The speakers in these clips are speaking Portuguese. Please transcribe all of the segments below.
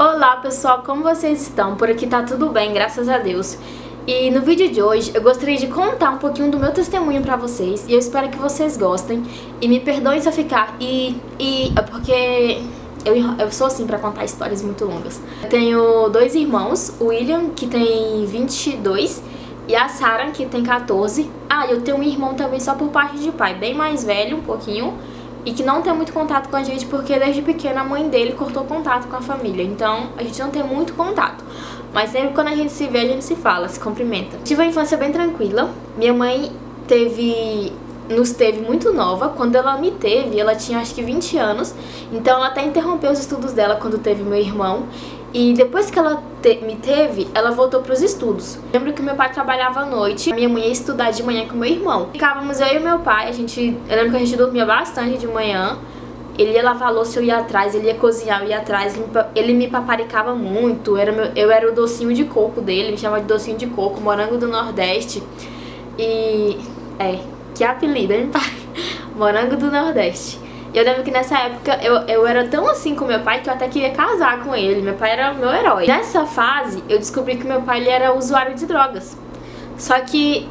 Olá pessoal, como vocês estão? Por aqui tá tudo bem, graças a Deus. E no vídeo de hoje eu gostaria de contar um pouquinho do meu testemunho pra vocês. E eu espero que vocês gostem. E me perdoem se eu ficar é porque eu sou assim pra contar histórias muito longas. Eu tenho dois irmãos, o William, que tem 22, e a Sarah, que tem 14. Ah, eu tenho um irmão também só por parte de pai, bem mais velho um pouquinho, e que não tem muito contato com a gente porque desde pequena a mãe dele cortou contato com a família. Então a gente não tem muito contato, mas sempre quando a gente se vê a gente se fala, se cumprimenta. Tive uma infância bem tranquila. Minha mãe nos teve muito nova. Quando ela me teve, ela tinha acho que 20 anos. Então ela até interrompeu os estudos dela quando teve meu irmão. E depois que ela me teve, ela voltou para os estudos. Lembro que meu pai trabalhava à noite, a minha mãe ia estudar de manhã com meu irmão. Ficávamos eu e meu pai, eu lembro que a gente dormia bastante de manhã. Ele ia lavar a louça, eu ia atrás, ele ia cozinhar, eu ia atrás. Ele me paparicava muito, eu era o docinho de coco dele, me chamava de docinho de coco, morango do Nordeste. Que apelido, hein, pai? Morango do Nordeste. Eu lembro que nessa época eu era tão assim com meu pai que eu até queria casar com ele. Meu pai era meu herói. Nessa fase, eu descobri que meu pai ele era usuário de drogas. Só que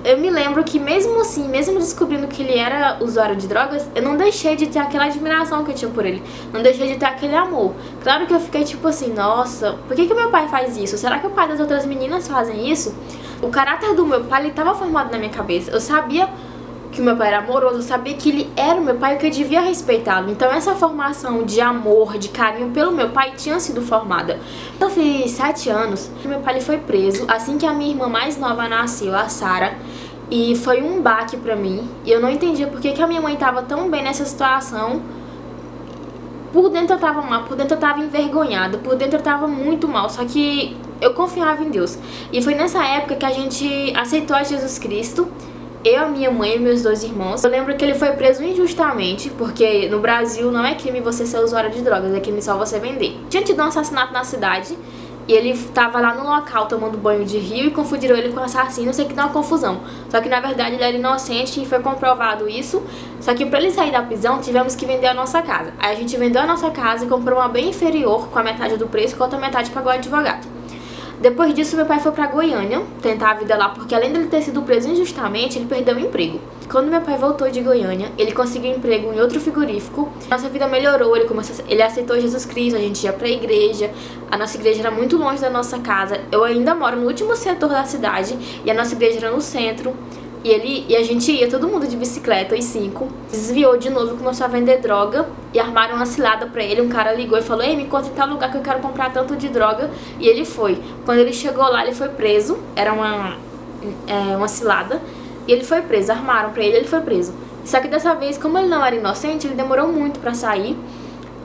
eu me lembro que mesmo assim, mesmo descobrindo que ele era usuário de drogas, eu não deixei de ter aquela admiração que eu tinha por ele. Não deixei de ter aquele amor. Claro que eu fiquei tipo assim, nossa, por que meu pai faz isso? Será que o pai das outras meninas fazem isso? O caráter do meu pai, ele estava formado na minha cabeça. Eu sabia que o meu pai era amoroso, eu sabia que ele era o meu pai e que eu devia respeitá-lo. Então essa formação de amor, de carinho pelo meu pai tinha sido formada. Eu fiz 7 anos, meu pai ele foi preso assim que a minha irmã mais nova nasceu, a Sarah. E foi um baque pra mim. E eu não entendia por que a minha mãe tava tão bem nessa situação. Por dentro eu tava mal, por dentro eu tava envergonhada, por dentro eu tava muito mal. Só que eu confiava em Deus. E foi nessa época que a gente aceitou a Jesus Cristo. Eu, a minha mãe e meus 2 irmãos. Eu lembro que ele foi preso injustamente, porque no Brasil não é crime você ser usuário de drogas, é crime só você vender. Tinha tido um assassinato na cidade e ele tava lá no local tomando banho de rio e confundiram ele com um assassino, sei que deu uma confusão. Só que na verdade ele era inocente e foi comprovado isso. Só que pra ele sair da prisão tivemos que vender a nossa casa. Aí a gente vendeu a nossa casa e comprou uma bem inferior com a metade do preço, com a outra metade pagou o advogado. Depois disso, meu pai foi pra Goiânia tentar a vida lá, porque além dele ter sido preso injustamente, ele perdeu o emprego. Quando meu pai voltou de Goiânia, ele conseguiu emprego em outro frigorífico. Nossa vida melhorou, ele aceitou Jesus Cristo, a gente ia pra igreja. A nossa igreja era muito longe da nossa casa. Eu ainda moro no último setor da cidade e a nossa igreja era no centro. E a gente ia, todo mundo de bicicleta, os 5. Desviou de novo, começou a vender droga e armaram uma cilada pra ele. Um cara ligou e falou: ei, me conta em tal lugar que eu quero comprar tanto de droga. E ele foi. Quando ele chegou lá, ele foi preso. Era uma cilada. E ele foi preso, armaram pra ele foi preso. Só que dessa vez, como ele não era inocente, ele demorou muito pra sair.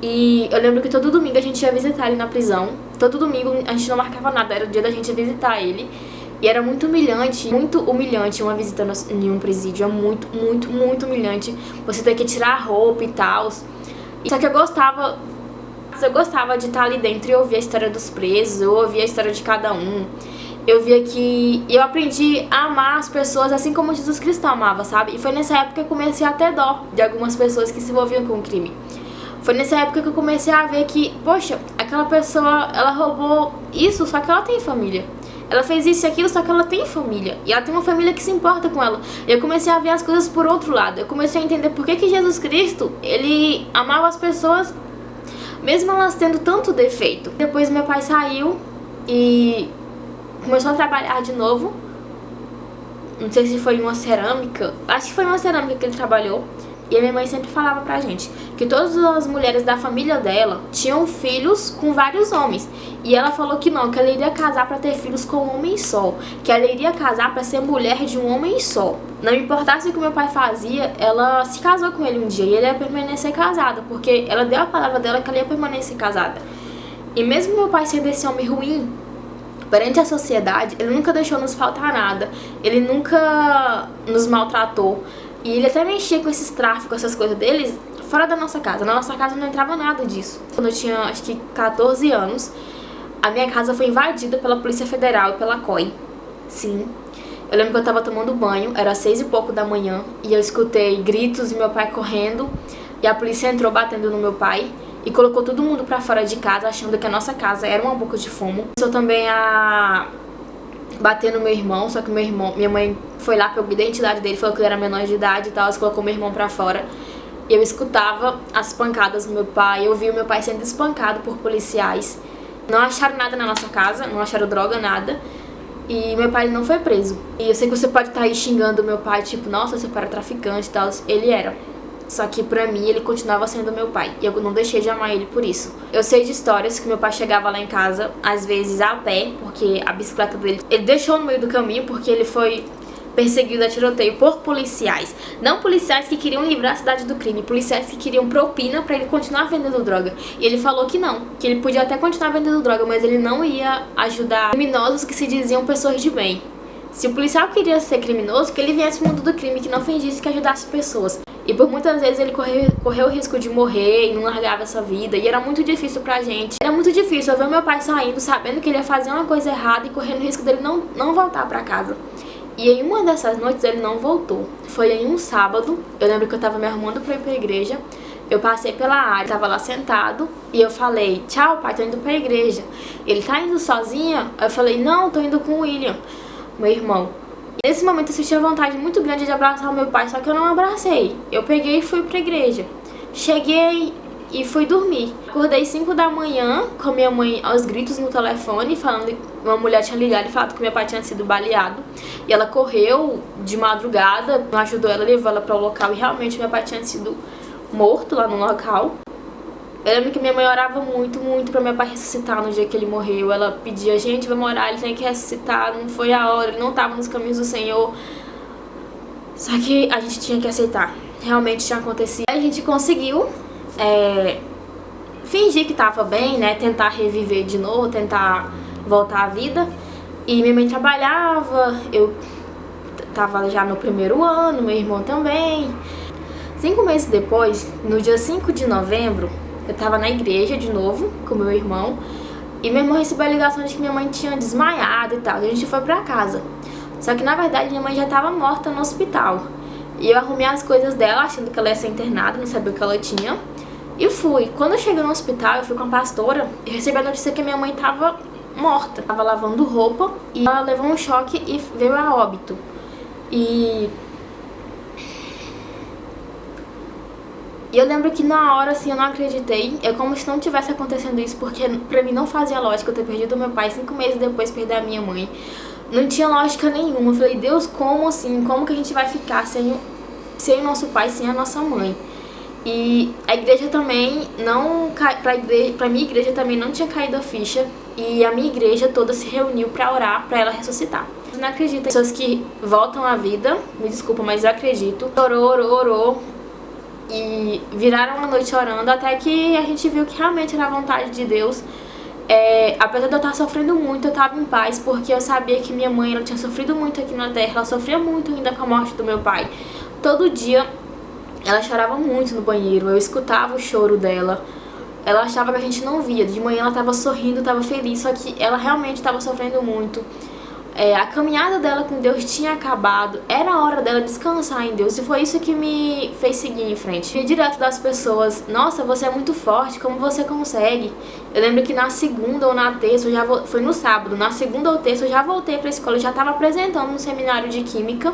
E eu lembro que todo domingo a gente ia visitar ele na prisão. Todo domingo a gente não marcava nada, era o dia da gente visitar ele. E era muito humilhante uma visita em um presídio. É muito humilhante. Você ter que tirar a roupa e tal. Só que eu gostava de estar ali dentro e ouvir a história dos presos. Eu ouvia a história de cada um. Eu via que eu aprendi a amar as pessoas assim como Jesus Cristo amava, sabe? E foi nessa época que eu comecei a ter dó de algumas pessoas que se envolviam com o crime. Foi nessa época que eu comecei a ver que, poxa, aquela pessoa, ela roubou isso, só que ela tem família. Ela fez isso e aquilo, só que ela tem família. E ela tem uma família que se importa com ela. E eu comecei a ver as coisas por outro lado. Eu comecei a entender por que Jesus Cristo, ele amava as pessoas, mesmo elas tendo tanto defeito. Depois meu pai saiu e começou a trabalhar de novo. Não sei se foi uma cerâmica. Acho que foi uma cerâmica que ele trabalhou. E a minha mãe sempre falava pra gente que todas as mulheres da família dela tinham filhos com vários homens. E ela falou que não, que ela iria casar pra ter filhos com um homem só. Que ela iria casar pra ser mulher de um homem só. Não importasse o que meu pai fazia, ela se casou com ele um dia e ele ia permanecer casada. Porque ela deu a palavra dela que ela ia permanecer casada. E mesmo meu pai sendo esse homem ruim perante a sociedade, ele nunca deixou nos faltar nada. Ele nunca nos maltratou. E ele até mexia com esses tráficos, essas coisas deles, fora da nossa casa. Na nossa casa não entrava nada disso. Quando eu tinha, acho que 14 anos, a minha casa foi invadida pela Polícia Federal e pela COI. Sim. Eu lembro que eu tava tomando banho, era 6 e pouco da manhã, e eu escutei gritos e meu pai correndo. E a polícia entrou batendo no meu pai. e colocou todo mundo pra fora de casa, achando que a nossa casa era uma boca de fumo. Começou também a bater no meu irmão, só que minha mãe foi lá, pegou a identidade dele, falou que ele era menor de idade e tal, colocou meu irmão pra fora. E eu escutava as pancadas do meu pai, eu vi o meu pai sendo espancado por policiais. Não acharam nada na nossa casa, não acharam droga, nada. E meu pai não foi preso. E eu sei que você pode estar aí xingando meu pai, tipo, nossa, seu pai era traficante e tal. Ele era. Só que pra mim ele continuava sendo meu pai. E eu não deixei de amar ele por isso. Eu sei de histórias que meu pai chegava lá em casa, às vezes a pé, porque a bicicleta dele ele deixou no meio do caminho, porque ele foi perseguido a tiroteio por policiais. Não policiais que queriam livrar a cidade do crime, policiais que queriam propina pra ele continuar vendendo droga. E ele falou que não, que ele podia até continuar vendendo droga, mas ele não ia ajudar criminosos que se diziam pessoas de bem. Se o policial queria ser criminoso, que ele viesse pro mundo do crime, que não fingisse que ajudasse pessoas. E por muitas vezes ele correu o risco de morrer e não largava essa vida. E era muito difícil pra gente. Era muito difícil eu ver meu pai saindo, sabendo que ele ia fazer uma coisa errada e correndo o risco dele não voltar pra casa. E em uma dessas noites ele não voltou. Foi em um sábado, eu lembro que eu tava me arrumando pra ir pra igreja. Eu passei pela área, tava lá sentado e eu falei, tchau pai, tô indo pra igreja. Ele tá indo sozinha? Eu falei, não, tô indo com o William, meu irmão. E nesse momento eu senti uma vontade muito grande de abraçar o meu pai, só que eu não abracei. Eu peguei e fui pra igreja. Cheguei e fui dormir. Acordei 5 da manhã com minha mãe aos gritos no telefone, falando que uma mulher tinha ligado e falado que meu pai tinha sido baleado. E ela correu de madrugada, ajudou ela, levou ela para o local e realmente meu pai tinha sido morto lá no local. Eu lembro que minha mãe orava muito, muito para meu pai ressuscitar no dia que ele morreu. Ela pedia, gente, vamos orar, ele tem que ressuscitar, não foi a hora, ele não estava nos caminhos do Senhor. Só que a gente tinha que aceitar, realmente tinha acontecido. A gente conseguiu fingir que tava bem, né, tentar reviver de novo, tentar voltar à vida. E minha mãe trabalhava, eu tava já no primeiro ano, meu irmão também. 5 meses depois, no dia 5 de novembro, eu tava na igreja de novo com meu irmão. E meu irmão recebeu a ligação de que minha mãe tinha desmaiado e tal. E a gente foi pra casa. Só que na verdade minha mãe já tava morta no hospital. E eu arrumei as coisas dela, achando que ela ia ser internada, não sabia o que ela tinha. E fui. Quando eu cheguei no hospital, eu fui com a pastora e recebi a notícia que minha mãe tava morta. Tava lavando roupa e ela levou um choque e veio a óbito. E eu lembro que na hora, assim, eu não acreditei. É como se não tivesse acontecendo isso, porque pra mim não fazia lógica eu ter perdido meu pai 5 meses depois perder a minha mãe. Não tinha lógica nenhuma. Eu falei, Deus, como assim? Como que a gente vai ficar sem o nosso pai, sem a nossa mãe? E a igreja também não... Pra minha igreja também não tinha caído a ficha. E a minha igreja toda se reuniu pra orar pra ela ressuscitar. Eu não acredito em pessoas que voltam à vida. Me desculpa, mas eu acredito. Orou. E viraram a noite orando até que a gente viu que realmente era a vontade de Deus. Apesar de eu estar sofrendo muito, eu estava em paz, porque eu sabia que minha mãe ela tinha sofrido muito aqui na terra. Ela sofria muito ainda com a morte do meu pai. Todo dia ela chorava muito no banheiro, eu escutava o choro dela. Ela achava que a gente não via. De manhã ela estava sorrindo, estava feliz, só que ela realmente estava sofrendo muito. A caminhada dela com Deus tinha acabado, era a hora dela descansar em Deus, e foi isso que me fez seguir em frente. E direto das pessoas, nossa, você é muito forte, como você consegue? Eu lembro que na segunda ou na terça, foi no sábado, na segunda ou terça eu já voltei pra escola, eu já tava apresentando no seminário de química,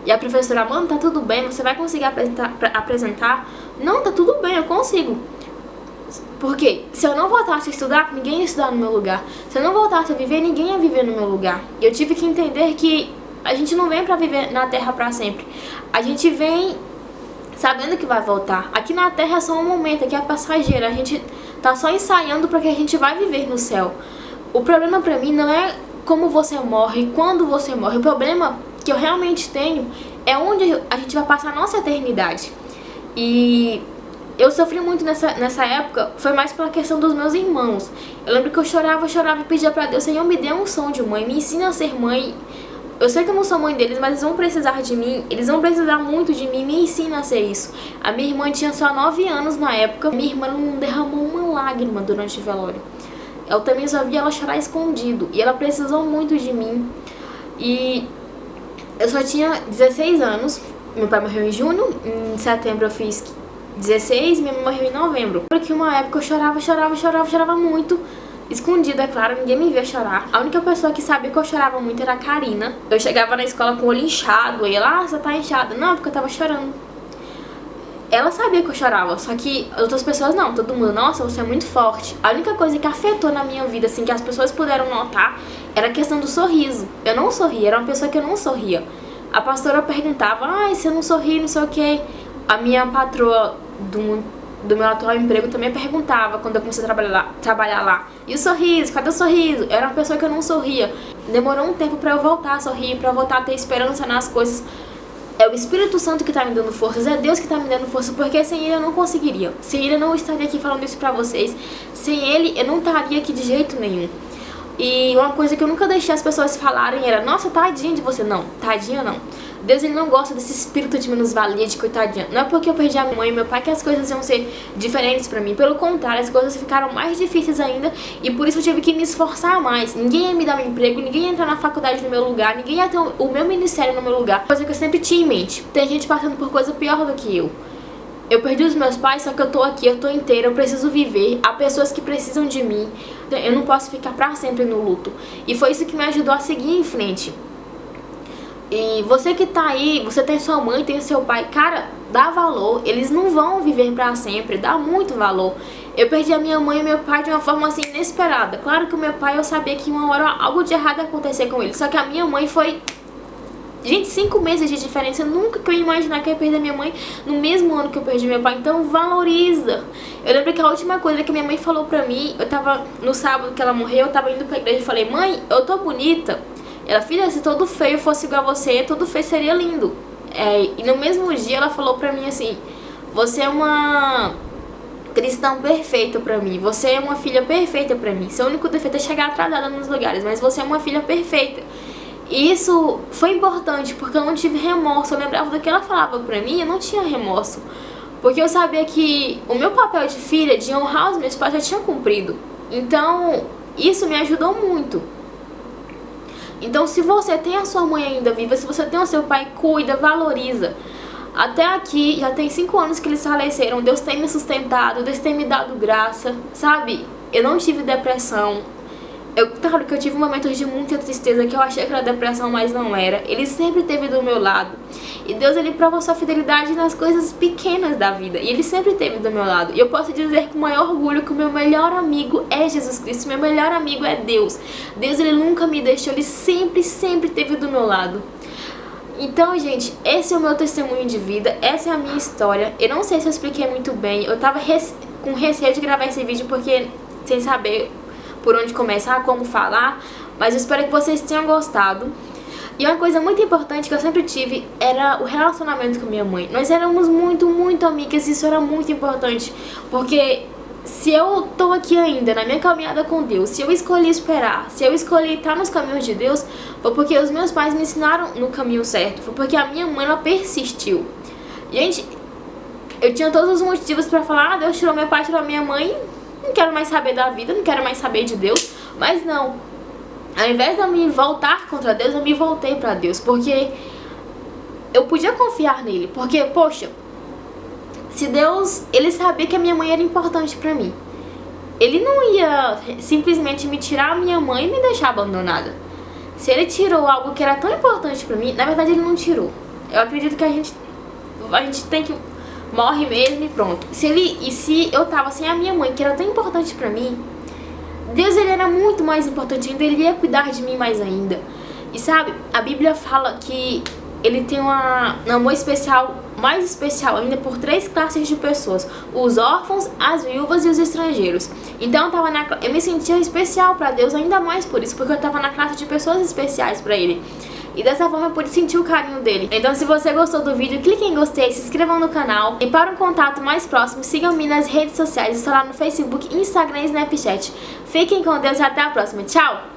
e a professora, mano, tá tudo bem, você vai conseguir apresentar? Não, tá tudo bem, eu consigo. Porque se eu não voltasse a estudar, ninguém ia estudar no meu lugar. Se eu não voltasse a viver, ninguém ia viver no meu lugar. E eu tive que entender que a gente não vem pra viver na terra pra sempre. A gente vem sabendo que vai voltar. Aqui na terra é só um momento, aqui é passageiro. A gente tá só ensaiando pra que a gente vai viver no céu. O problema pra mim não é como você morre, quando você morre. O problema que eu realmente tenho é onde a gente vai passar a nossa eternidade. E eu sofri muito nessa época, foi mais pela questão dos meus irmãos. Eu lembro que eu chorava e pedia pra Deus, Senhor, me dê um som de mãe, me ensina a ser mãe. Eu sei que eu não sou mãe deles, mas eles vão precisar de mim, eles vão precisar muito de mim, me ensina a ser isso. A minha irmã tinha só 9 anos na época, minha irmã não derramou uma lágrima durante o velório. Eu também só via ela chorar escondido, e ela precisou muito de mim. E eu só tinha 16 anos, meu pai morreu em junho, em setembro eu fiz 16 e minha mãe morreu em novembro. Porque uma época eu chorava muito. Escondida, é claro, ninguém me via chorar. A única pessoa que sabia que eu chorava muito era a Karina. Eu chegava na escola com o olho inchado. E ela, você tá inchada? Não, porque eu tava chorando. Ela sabia que eu chorava, só que as outras pessoas não. Todo mundo, nossa, você é muito forte. A única coisa que afetou na minha vida, assim, que as pessoas puderam notar, era a questão do sorriso. Eu não sorria, era uma pessoa que eu não sorria. A pastora perguntava, ai, você não sorri, não sei o quê. A minha patroa do meu atual emprego também perguntava, quando eu comecei a trabalhar lá. E o sorriso? Cadê o sorriso? Eu era uma pessoa que eu não sorria. Demorou um tempo pra eu voltar a sorrir, pra eu voltar a ter esperança nas coisas. É o Espírito Santo que tá me dando forças, é Deus que tá me dando força, porque sem Ele eu não conseguiria. Sem Ele eu não estaria aqui falando isso pra vocês. Sem Ele eu não estaria aqui de jeito nenhum. E uma coisa que eu nunca deixei as pessoas falarem era, nossa, tadinha de você. Não, tadinha não. Deus, ele não gosta desse espírito de minusvalia, de coitadinha. Não é porque eu perdi a minha mãe e meu pai que as coisas iam ser diferentes pra mim. Pelo contrário, as coisas ficaram mais difíceis ainda. E por isso eu tive que me esforçar mais. Ninguém ia me dar um emprego, ninguém ia entrar na faculdade no meu lugar, ninguém ia ter o meu ministério no meu lugar. Coisa que eu sempre tinha em mente. Tem gente passando por coisa pior do que eu. Eu perdi os meus pais, só que eu tô aqui, eu tô inteira, eu preciso viver. Há pessoas que precisam de mim. Eu não posso ficar pra sempre no luto. E foi isso que me ajudou a seguir em frente. E você que tá aí, você tem sua mãe, tem seu pai, cara, dá valor. Eles não vão viver pra sempre, dá muito valor. Eu perdi a minha mãe e meu pai de uma forma assim inesperada. Claro que o meu pai, eu sabia que uma hora algo de errado ia acontecer com ele. Só que a minha mãe foi... Gente, 5 meses de diferença. Nunca que eu ia imaginar que eu ia perder minha mãe no mesmo ano que eu perdi meu pai. Então valoriza. Eu lembro que a última coisa que minha mãe falou pra mim, eu tava no sábado que ela morreu, eu tava indo pra igreja e falei, mãe, eu tô bonita. Ela, filha, se todo feio fosse igual a você, todo feio seria lindo. E no mesmo dia ela falou pra mim assim, você é uma cristã perfeita pra mim, você é uma filha perfeita pra mim. Seu único defeito é chegar atrasada nos lugares, mas você é uma filha perfeita. E isso foi importante, porque eu não tive remorso. Eu lembrava do que ela falava pra mim, eu não tinha remorso. Porque eu sabia que o meu papel de filha, de honrar os meus pais, já tinha cumprido. Então, isso me ajudou muito. Então, se você tem a sua mãe ainda viva, se você tem o seu pai, cuida, valoriza. Até aqui, já tem 5 anos que eles faleceram, Deus tem me sustentado, Deus tem me dado graça, sabe? Eu não tive depressão. Claro que eu tive momentos de muita tristeza, que eu achei que era depressão, mas não era. Ele sempre esteve do meu lado. E Deus, ele prova sua fidelidade nas coisas pequenas da vida. E ele sempre esteve do meu lado. E eu posso dizer com o maior orgulho que o meu melhor amigo é Jesus Cristo. Meu melhor amigo é Deus. Deus, ele nunca me deixou. Ele sempre esteve do meu lado. Então, gente, esse é o meu testemunho de vida. Essa é a minha história. Eu não sei se eu expliquei muito bem. Eu tava com receio de gravar esse vídeo porque, sem saber por onde começar, como falar, mas eu espero que vocês tenham gostado. E uma coisa muito importante que eu sempre tive era o relacionamento com minha mãe. Nós éramos muito amigas, e isso era muito importante, porque se eu tô aqui ainda na minha caminhada com Deus, se eu escolhi esperar, se eu escolhi estar nos caminhos de Deus, foi porque os meus pais me ensinaram no caminho certo, foi porque a minha mãe, ela persistiu. Gente, eu tinha todos os motivos pra falar, Deus tirou meu pai, tirou minha mãe, não quero mais saber da vida, não quero mais saber de Deus. Mas não, ao invés de eu me voltar contra Deus, eu me voltei pra Deus, porque eu podia confiar nele. Porque, poxa, se Deus, ele sabia que a minha mãe era importante pra mim, ele não ia simplesmente me tirar a minha mãe e me deixar abandonada. Se ele tirou algo que era tão importante pra mim, na verdade ele não tirou. Eu acredito que a gente tem que... morre mesmo e pronto. Se eu tava sem a minha mãe, que era tão importante pra mim, Deus, ele era muito mais importante ainda, ele ia cuidar de mim mais ainda. E sabe, a Bíblia fala que ele tem um amor especial, mais especial ainda, por 3 classes de pessoas: os órfãos, as viúvas e os estrangeiros. Então eu me sentia especial pra Deus ainda mais por isso, porque eu tava na classe de pessoas especiais pra ele. E dessa forma eu pude sentir o carinho dele. Então, se você gostou do vídeo, clique em gostei, se inscrevam no canal. E para um contato mais próximo, sigam-me nas redes sociais. Estou lá no Facebook, Instagram e Snapchat. Fiquem com Deus e até a próxima. Tchau!